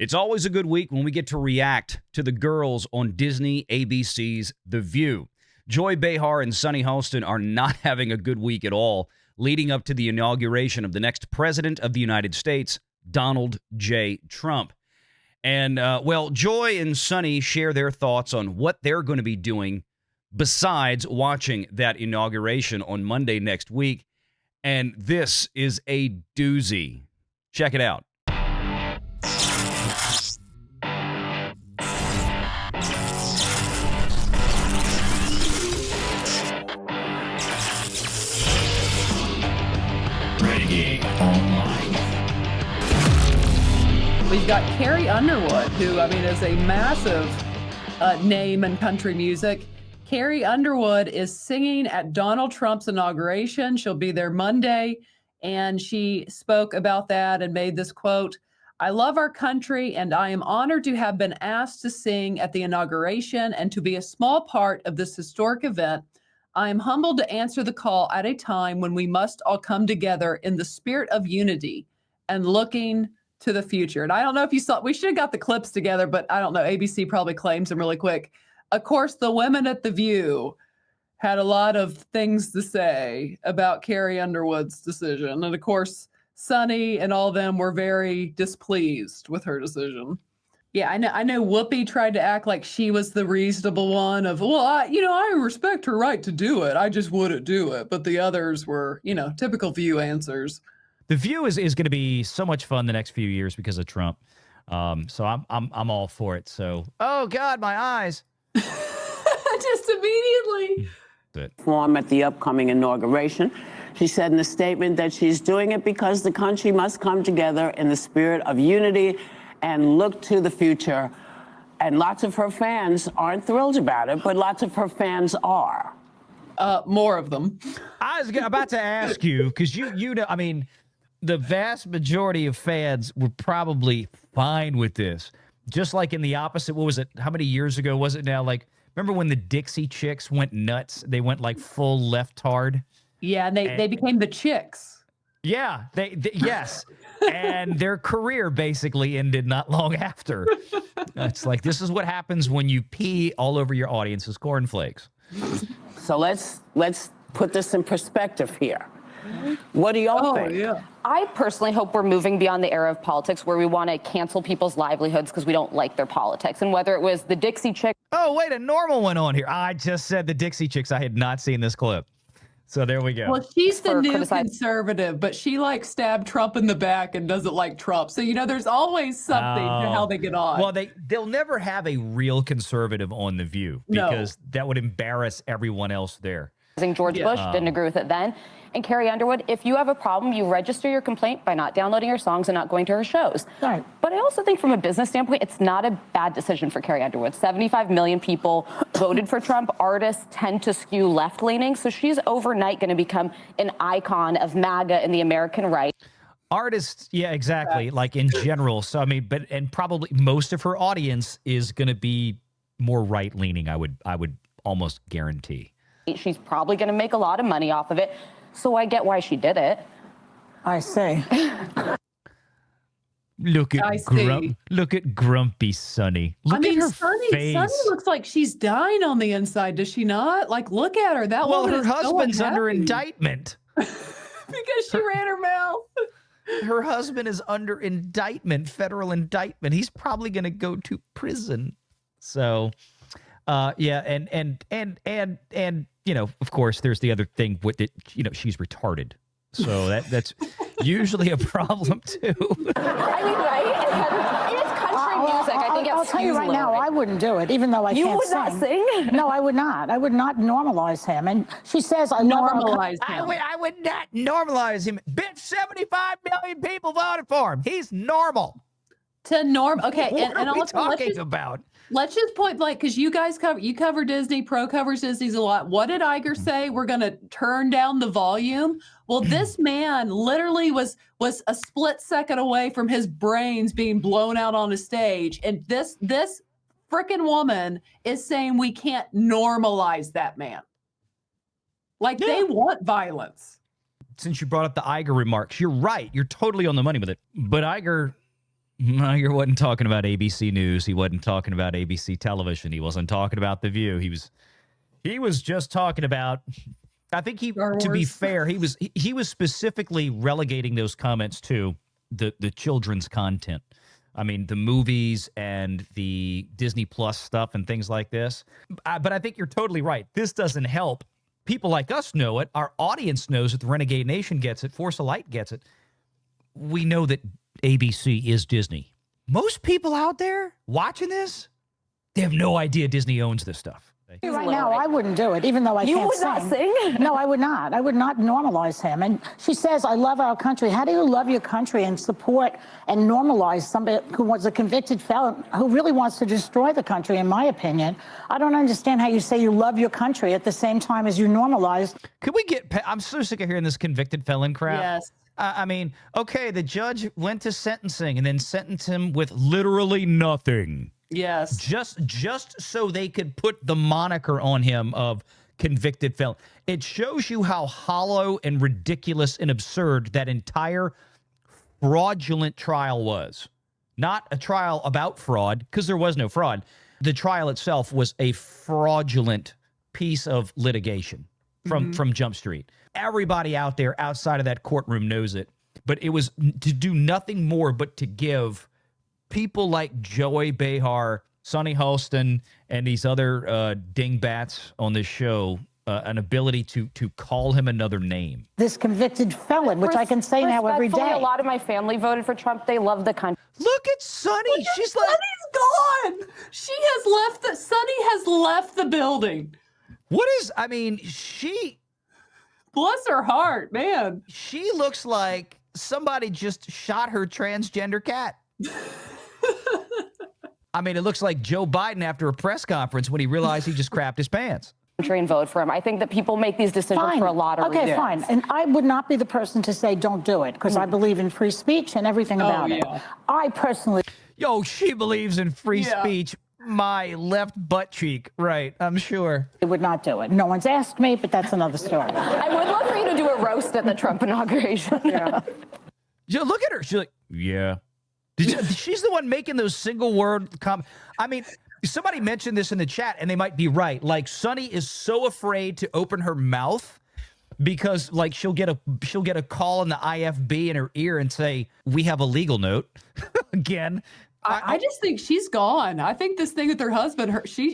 It's always a good week when we get to react to the girls on Disney ABC's The View. Joy Behar and Sunny Hostin are not having a good week at all, leading up to the inauguration of the next president of the United States, Donald J. Trump. And, well, Joy and Sunny share their thoughts on what they're going to be doing besides watching that inauguration on Monday next week. And this is a doozy. Check it out. Renegade Online. We've got Carrie Underwood, who, I mean, is a massive name in country music. Carrie Underwood is singing at Donald Trump's inauguration. She'll be there Monday, and she spoke about that and made this quote, "I love our country, and I am honored to have been asked to sing at the inauguration and to be a small part of this historic event. I am humbled to answer the call at a time when we must all come together in the spirit of unity and looking to the future." And I don't know if you saw, we should have got the clips together, but I don't know. ABC probably claims them really quick. Of course, the women at The View had a lot of things to say about Carrie Underwood's decision. And of course, Sunny and all of them were very displeased with her decision. Yeah, I know Whoopi tried to act like she was the reasonable one of, well, I respect her right to do it. I just wouldn't do it. But the others were, typical View answers. The View is going to be so much fun the next few years because of Trump. So I'm all for it. So, oh God, my eyes. Just immediately. Form at the upcoming inauguration. She said in the statement that she's doing it because the country must come together in the spirit of unity and look to the future. And lots of her fans aren't thrilled about it, but lots of her fans are. More of them. I was about to ask you, because you know, I mean, the vast majority of fans were probably fine with this. Just like in the opposite, what was it? How many years ago was it now? Like, remember when the Dixie Chicks went nuts? They went like full leftard. Yeah, and they became the Chicks. Yeah, yes. And their career basically ended not long after. It's like, this is what happens when you pee all over your audience's cornflakes. So let's put this in perspective here. What do y'all think? Yeah. I personally hope we're moving beyond the era of politics where we want to cancel people's livelihoods because we don't like their politics. And whether it was the Dixie Chicks. Oh, wait, a normal one on here. I just said the Dixie Chicks. I had not seen this clip. So there we go. Well, she's the new conservative, but she stabbed Trump in the back and doesn't like Trump. So, there's always something to how they get on. Well, they'll never have a real conservative on The View because that would embarrass everyone else there. George Bush didn't agree with it then. And Carrie Underwood, if you have a problem, you register your complaint by not downloading her songs and not going to her shows. Right. But I also think from a business standpoint, it's not a bad decision for Carrie Underwood. 75 million people voted for Trump. Artists tend to skew left-leaning. So she's overnight going to become an icon of MAGA and the American right. Artists, yeah, exactly. Like in general. So, I mean, and probably most of her audience is going to be more right-leaning, I would almost guarantee. She's probably going to make a lot of money off of it. So I get why she did it. I say. Look at grumpy Sunny. Look at her face. Sunny looks like she's dying on the inside, does she not? Like, look at her. That woman her husband's under indictment. Because she ran her mouth. Her husband is under indictment, federal indictment. He's probably going to go to prison. So, yeah, and of course, there's the other thing with it. She's retarded, so that's usually a problem too. I mean, right? It's country music. I think I'll tell you right now, I wouldn't do it, even though I can't sing. You would not sing? No, I would not. I would not normalize him. And she says I Normalize him. I would not normalize him. Bitch, 75 million people voted for him. He's normal. Okay, what are we talking about? Let's just point blank, because you guys cover Disney. Pro covers Disney's a lot. What did Iger say? We're going to turn down the volume. Well, this man literally was a split second away from his brains being blown out on a stage, and this freaking woman is saying we can't normalize that man. Like they want violence. Since you brought up the Iger remarks, you're right. You're totally on the money with it. But Iger No, he wasn't talking about ABC News. He wasn't talking about ABC Television. He wasn't talking about The View. He was just talking about. I think to be fair, he was specifically relegating those comments to the children's content. I mean, the movies and the Disney Plus stuff and things like this. But I think you're totally right. This doesn't help. People like us know it. Our audience knows it. The Renegade Nation gets it. Force of Light gets it. We know that ABC is Disney. Most people out there watching this, they have no idea Disney owns this stuff. Right now, I wouldn't do it, even though I can't sing. You would not sing? No, I would not. I would not normalize him. And she says, I love our country. How do you love your country and support and normalize somebody who was a convicted felon who really wants to destroy the country, in my opinion? I don't understand how you say you love your country at the same time as you normalize. Could we get... I'm so sick of hearing this convicted felon crap. Yes. I mean, okay, the judge went to sentencing and then sentenced him with literally nothing. Yes. Just so they could put the moniker on him of convicted felon. It shows you how hollow and ridiculous and absurd that entire fraudulent trial was. Not a trial about fraud, because there was no fraud. The trial itself was a fraudulent piece of litigation from Jump Street. Everybody out there outside of that courtroom knows it. But it was to do nothing more but to give people like Joey Behar, Sonny Hostin, and these other dingbats on this show an ability to call him another name. This convicted felon, which I can say now every day. A lot of my family voted for Trump. They love the country. Look at Sonny. She's like, Sonny's gone. She has left. Sonny has left the building. what is, I mean, she Bless her heart, man. She looks like somebody just shot her transgender cat. I mean, it looks like Joe Biden after a press conference when he realized he just crapped his pants. And vote for him. I think that people make these decisions for a lot of reasons. Okay, fine. And I would not be the person to say don't do it, because I believe in free speech and everything about it. I personally... Yo, she believes in free speech. My left butt cheek. Right, I'm sure. I would not do it. No one's asked me, but that's another story. I would love for you to do a roast at the Trump inauguration. Yeah, look at her. She's like, yeah. She's the one making those single word comments. I mean, somebody mentioned this in the chat, and they might be right. Like, Sonny is so afraid to open her mouth because, like, she'll get a call in the IFB in her ear and say, "We have a legal note." Again. I just think she's gone. I think this thing with her husband,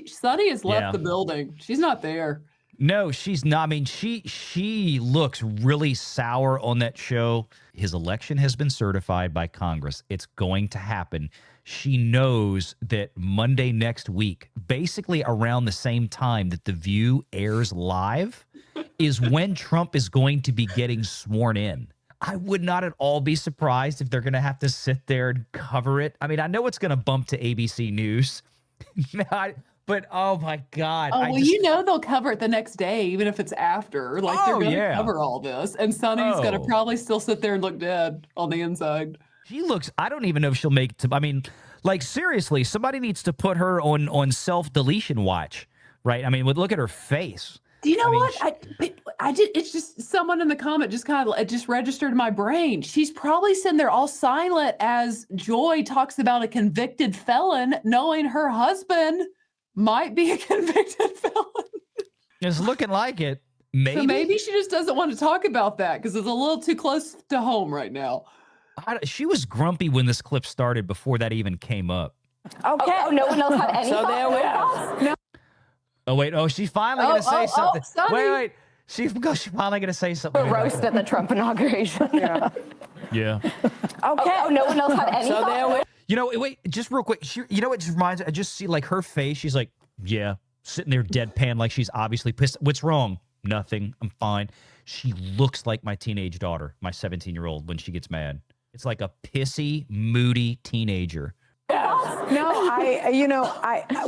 Sonny has left the building. She's not there. No, she's not. I mean, she looks really sour on that show. His election has been certified by Congress. It's going to happen. She knows that Monday next week, basically around the same time that The View airs live, is when Trump is going to be getting sworn in. I would not at all be surprised if they're going to have to sit there and cover it. I mean, I know it's going to bump to ABC News, but oh my God. Oh, well, you know they'll cover it the next day, even if it's after. Like, they're going to cover all this. And Sonny's going to probably still sit there and look dead on the inside. She looks, I don't even know if she'll make it to, I mean, like, seriously, somebody needs to put her on self-deletion watch, right? I mean, look at her face. Do you know what? I did. It's just someone in the comment just kind of, it just registered in my brain. She's probably sitting there all silent as Joy talks about a convicted felon, knowing her husband might be a convicted felon. It's looking like it. Maybe. So maybe she just doesn't want to talk about that because it's a little too close to home right now. She was grumpy when this clip started before that even came up. Okay. Oh, no one else had any thoughts? There we are. No. Oh, wait. Oh, she's finally going to say something. Wait. She's finally going to say something. A roast at the Trump inauguration. Yeah. Okay. Oh, no one else had any thoughts? You know, wait, just real quick. You know what just reminds me? I just see, like, her face. She's like, yeah, sitting there deadpan like she's obviously pissed. What's wrong? Nothing. I'm fine. She looks like my teenage daughter, my 17-year-old, when she gets mad. It's like a pissy, moody teenager. No,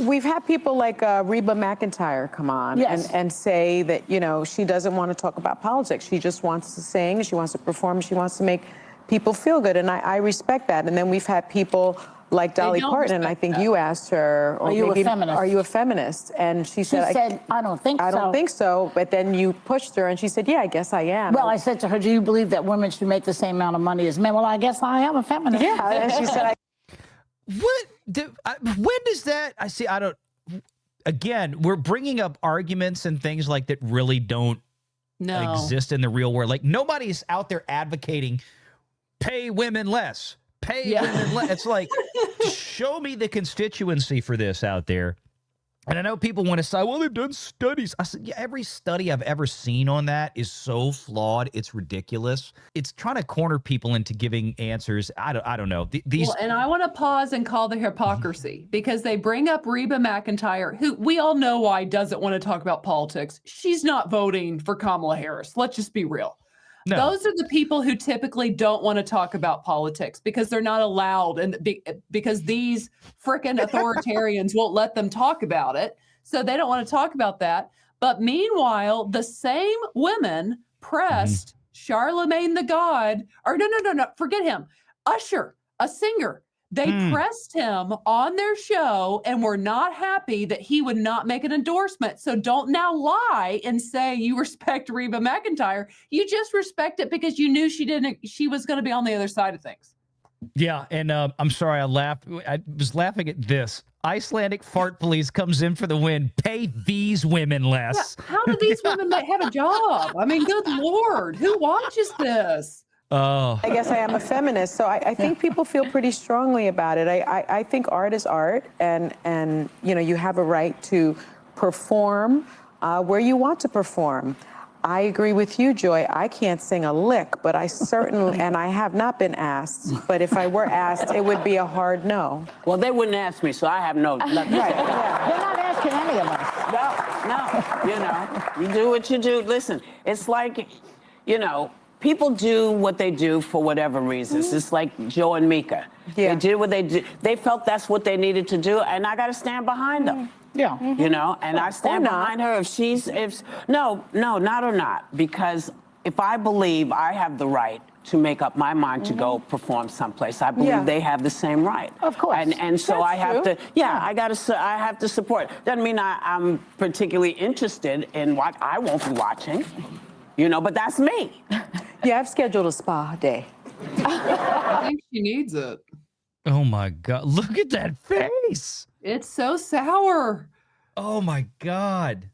we've had people like Reba McEntire come on and say that, she doesn't want to talk about politics. She just wants to sing, she wants to perform, she wants to make people feel good. And I respect that. And then we've had people like Dolly Parton, and I think you asked her, or are you a feminist? Are you a feminist? And she said, I don't think so. I don't think so. But then you pushed her, and she said, yeah, I guess I am. Well, I said to her, do you believe that women should make the same amount of money as men? Well, I guess I am a feminist. Yeah, and she said, when does that? I see. I don't. Again, we're bringing up arguments and things like that really don't exist in the real world. Like nobody's out there advocating pay women less. Pay women less. It's like show me the constituency for this out there. And I know people want to say, well, they've done studies. I said, yeah, every study I've ever seen on that is so flawed. It's ridiculous. It's trying to corner people into giving answers. I don't know. And I want to pause and call the hypocrisy because they bring up Reba McEntire, who we all know why doesn't want to talk about politics. She's not voting for Kamala Harris. Let's just be real. No. Those are the people who typically don't want to talk about politics because they're not allowed and because these frickin' authoritarians won't let them talk about it. So they don't want to talk about that. But meanwhile, the same women pressed Charlemagne the God, or no, forget him. Usher, a singer. They pressed him on their show and were not happy that he would not make an endorsement. So don't now lie and say you respect Reba McEntire. You just respect it because you knew she was going to be on the other side of things. Yeah, and I'm sorry I laughed. I was laughing at this. Icelandic fart police comes in for the win. Pay these women less. Yeah, how do these women have a job? I mean, good Lord, who watches this? Oh, I guess I am a feminist, so I think people feel pretty strongly about it. I think art is art, and you have a right to perform where you want to perform. I agree with you, Joy. I can't sing a lick, but I certainly, and I have not been asked, but if I were asked, it would be a hard no. Well, they wouldn't ask me, so I have nothing to say. Right, yeah. They're not asking any of us. No, you do what you do. Listen, it's like, people do what they do for whatever reasons. It's like Joe and Mika. Yeah. They did what they did. They felt that's what they needed to do, and I got to stand behind them. Yeah. And I stand behind her no, not or not, because if I believe I have the right to make up my mind to go perform someplace, I believe they have the same right. Of course. And so I have to, I have to support. Doesn't mean I'm particularly interested in what I won't be watching, but that's me. Yeah, I've scheduled a spa day. I think she needs it. Oh my God. Look at that face. It's so sour. Oh my God.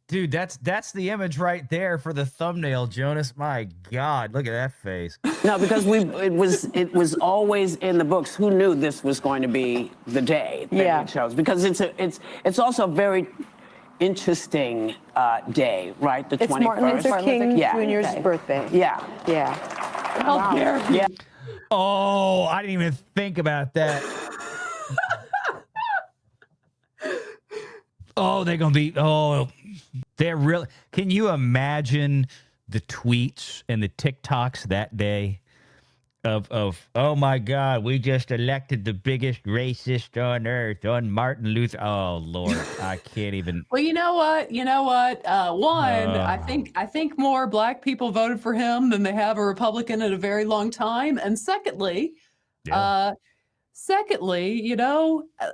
Dude, that's the image right there for the thumbnail, Jonas. My God, look at that face. No, because it was always in the books. Who knew this was going to be the day that we chose? Because it's also a very interesting day, right? The 21st. It's Martin Luther King Jr.'s birthday. Yeah. How dare you? Yeah. Oh, I didn't even think about that. Oh, they're really. Can you imagine the tweets and the TikToks that day of oh my God, we just elected the biggest racist on earth, on Martin Luther. Oh Lord, I can't even. Well, you know what? I think more black people voted for him than they have a Republican in a very long time. And secondly,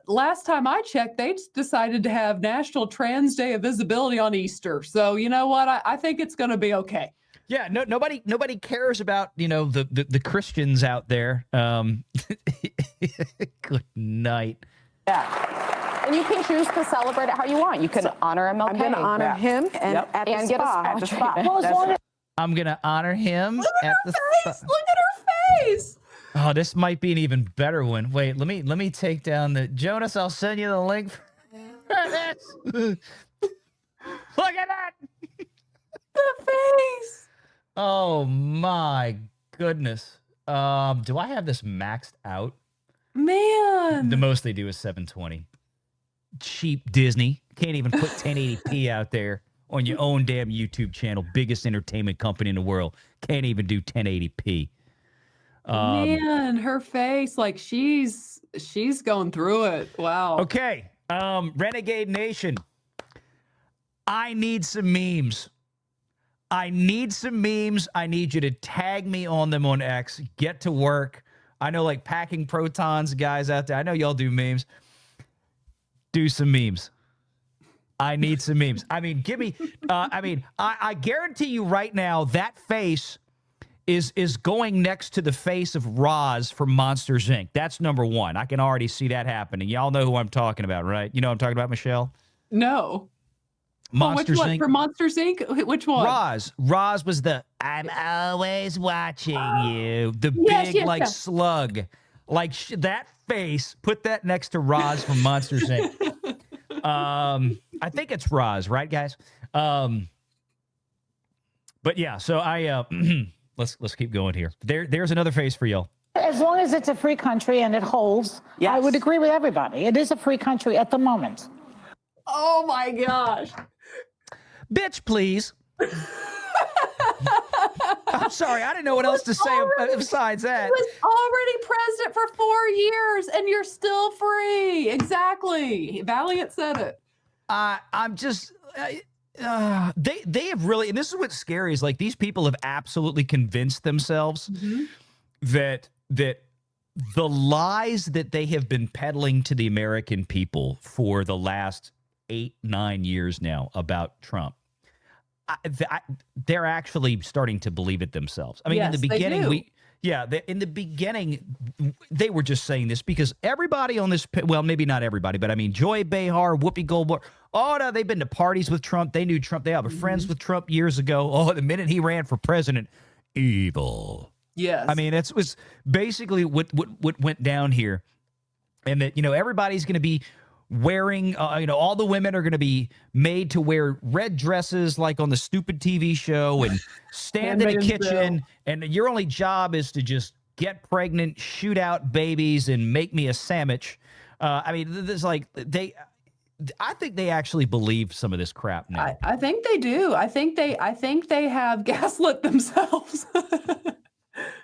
last time I checked, they decided to have National Trans Day of Visibility on Easter. So you know what? I think it's going to be okay. Yeah, nobody cares about the Christians out there. Good night. Yeah, and you can choose to celebrate it how you want. You can honor MLK. I'm going to honor him and at the spa. At the spa. I'm going to honor him at the spa. Look at her face. Oh, this might be an even better one. Wait, let me take down the Jonas. I'll send you the link for this. Look at that. The face. Oh my goodness. Do I have this maxed out? Man. The most they do is 720. Cheap Disney. Can't even put 1080p out there on your own damn YouTube channel. Biggest entertainment company in the world. Can't even do 1080p. Man, her face, like she's going through it. Wow. Okay. Renegade Nation. I need some memes. I need you to tag me on them on X. Get to work. I know, like, Packing Protons guys out there. I know y'all do memes. Do some memes. I need some memes. I mean, give me. I guarantee you right now that face is going next to the face of Roz from Monsters, Inc. That's number one. I can already see that happening. Y'all know who I'm talking about, right? You know what I'm talking about, Michelle? No. Monsters, which one? Inc. For Monsters, Inc.? Which one? Roz. Roz was the I'm always watching you. The Yes, big, slug. Like, that face, put that next to Roz from Monsters, Inc. I think it's Roz, right, guys? But yeah, so let's keep going here. There's another face for y'all. As long as it's a free country and it holds, Yes. I would agree with everybody. It is a free country at the moment. Oh my gosh. Bitch, please. I'm sorry, I didn't know what else to say besides that. He was already president for 4 years and you're still free. Exactly. Valiant said it. I'm just they have really, and this is what's scary, is like these people have absolutely convinced themselves that the lies that they have been peddling to the American people for the last 8-9 years now about Trump, they're actually starting to believe it themselves. I mean, in the beginning, in the beginning, they were just saying this because everybody on this, well, maybe not everybody, but I mean, Joy Behar, Whoopi Goldberg, oh, no, they've been to parties with Trump. They knew Trump. They have friends with Trump years ago. Oh, the minute he ran for president, evil. Yes. I mean, that was basically what went down here. And that, everybody's going to be wearing, all the women are going to be made to wear red dresses like on the stupid TV show and stand in a kitchen. And your only job is to just get pregnant, shoot out babies, and make me a sandwich. I mean, there's I think they actually believe some of this crap now. I think they do. I think they have gaslit themselves.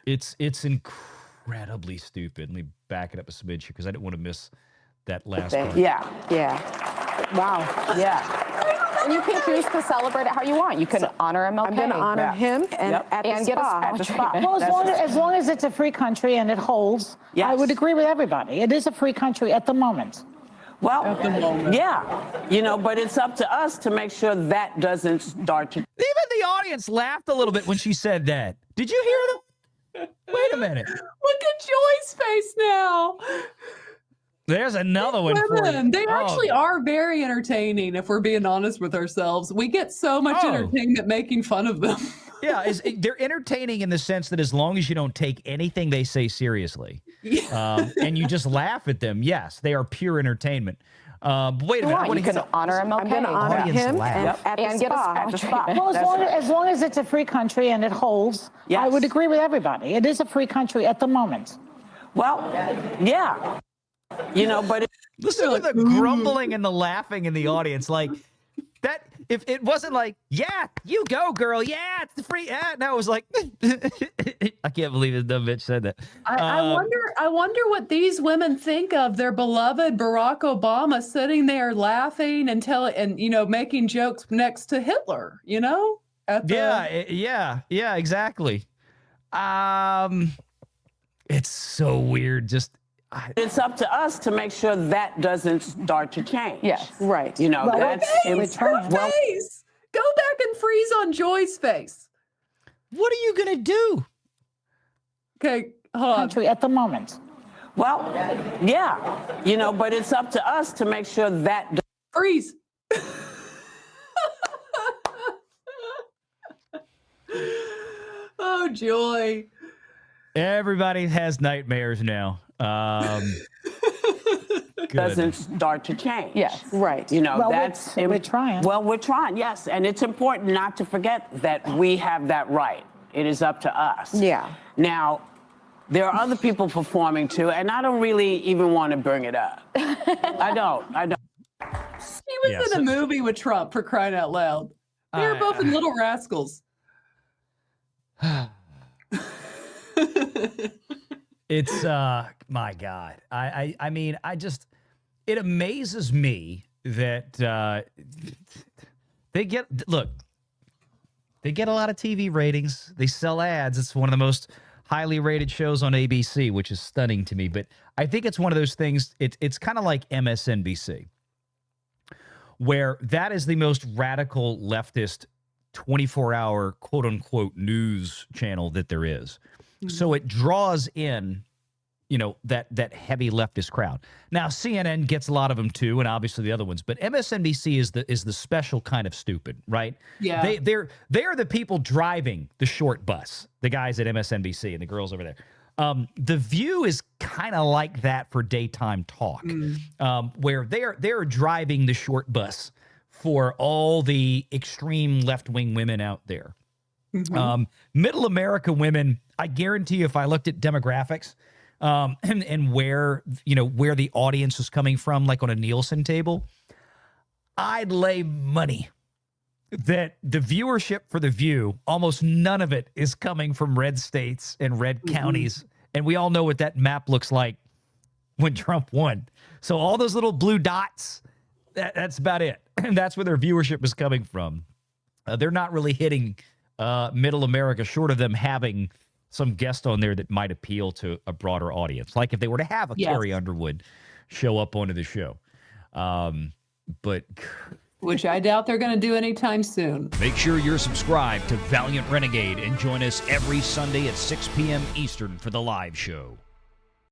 It's incredibly stupid. Let me back it up a smidge here because I didn't want to miss that last part. Yeah. Wow. Yeah. And you can choose to celebrate it how you want. You can honor MLK. I'm going to honor him and get a spa. Well, as long as it's a free country and it holds, I would agree with everybody. It is a free country at the moment. Well, but it's up to us to make sure that doesn't start to. Even the audience laughed a little bit when she said that. Did you hear them? Wait a minute. Look at Joy's face now. There's another one for you. They actually are very entertaining, if we're being honest with ourselves. We get so much entertainment making fun of them. Yeah, they're entertaining in the sense that as long as you don't take anything they say seriously, and you just laugh at them, yes, they are pure entertainment. Wait a minute. You can honor MLK. I'm going to honor him and get a spa. Well, as long as it's a free country and it holds, I would agree with everybody. It is a free country at the moment. Well, yeah. But listen to the grumbling and the laughing in the audience. Like that, if it wasn't like, yeah, you go, girl. Yeah, it's the free. Yeah, no, it was like, I can't believe this dumb bitch said that. I wonder what these women think of their beloved Barack Obama sitting there laughing and making jokes next to Hitler. Yeah, exactly. It's so weird. It's up to us to make sure that doesn't start to change. Yes. Right. That's her face. Go back and freeze on Joy's face. What are you gonna do? Okay, hold on. Country at the moment. Well, yeah. But it's up to us to make sure that Freeze. Oh, Joy. Everybody has nightmares now. doesn't start to change. Yes. Right. We're trying. Well, we're trying, yes. And it's important not to forget that we have that right. It is up to us. Yeah. Now, there are other people performing too, and I don't really even want to bring it up. I don't. He was in a movie with Trump, for crying out loud. They were both in Little Rascals. It's my God. I mean, it amazes me that they get a lot of TV ratings. They sell ads. It's one of the most highly rated shows on ABC, which is stunning to me. But I think it's one of those things. It's kind of like MSNBC, where that is the most radical leftist 24-hour quote-unquote news channel that there is. So it draws in, that heavy leftist crowd. Now, CNN gets a lot of them too, and obviously the other ones, but MSNBC is the special kind of stupid, right? Yeah. They're the people driving the short bus, the guys at MSNBC and the girls over there. The View is kind of like that for daytime talk, where they're driving the short bus for all the extreme left-wing women out there. Middle America women, I guarantee you, if I looked at demographics and where the audience is coming from, like on a Nielsen table, I'd lay money that the viewership for The View, almost none of it is coming from red states and red counties. And we all know what that map looks like when Trump won. So all those little blue dots, that's about it. And that's where their viewership is coming from. They're not really hitting middle America, short of them having some guest on there that might appeal to a broader audience. Like if they were to have a Carrie Underwood show up onto the show. But which I doubt they're going to do anytime soon. Make sure you're subscribed to Valiant Renegade and join us every Sunday at 6 p.m. Eastern for the live show.